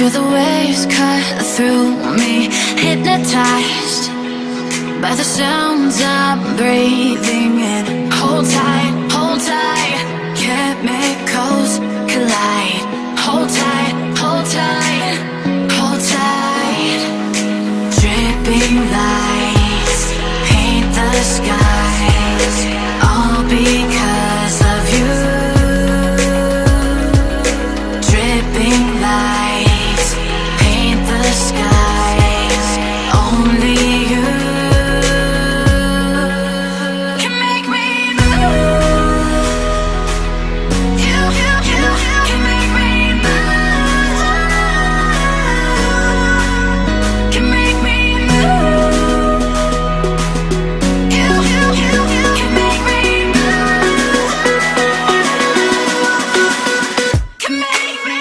Feel the waves cut through me, hypnotized by the sounds I'm breathing in. Hold tight, hold tight, chemicals collide. Hold tight, hold tight, hold tight. Dripping lights paint the skies, all because of you. Dripping lights paint the skies, only you can make me move. You can make me move. Can make me move. You can make me move. Can make me.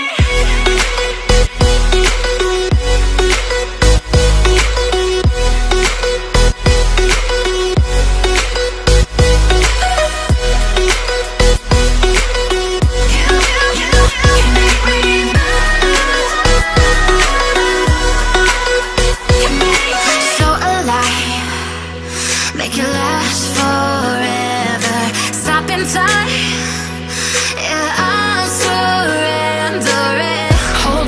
So alive, make it last forever. Stop in time, yeah, I'm surrendering. Hold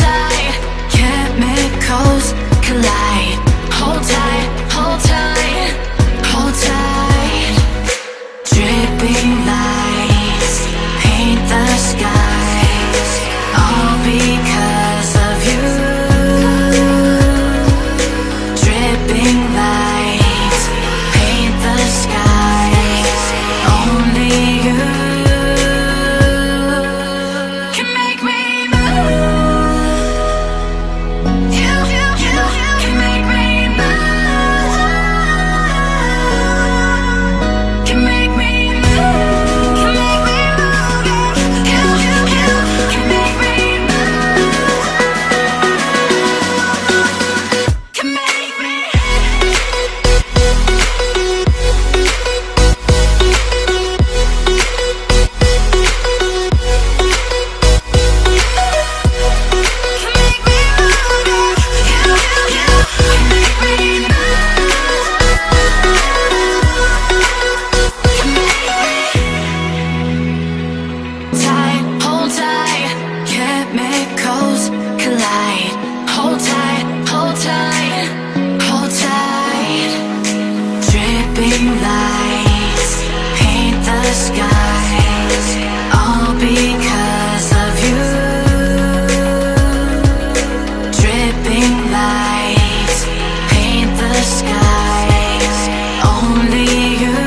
tight, chemicals collide. Hold tight, hold tight, hold tight. Dripping lights paint the skies, all because of you. Dripping lights paint the skies, only you can make me move. You can make me move. Can make me move. Can make me move. You can make me move. Can make me. Tight, hold tight, chemicals collide. Hold tight, hold tight, hold tight. Dripping lights paint the skies, all because of you. Dripping lights paint the skies, only you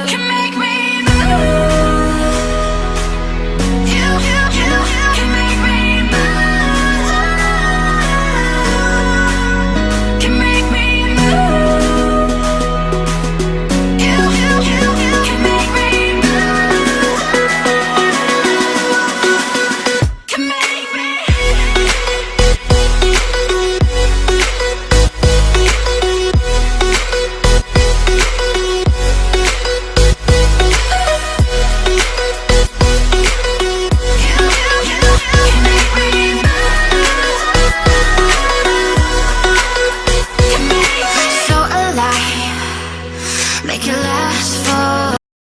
can make me move. You can make me move. Can make me move. You can make me move. Can make me. So alive, make it last forever.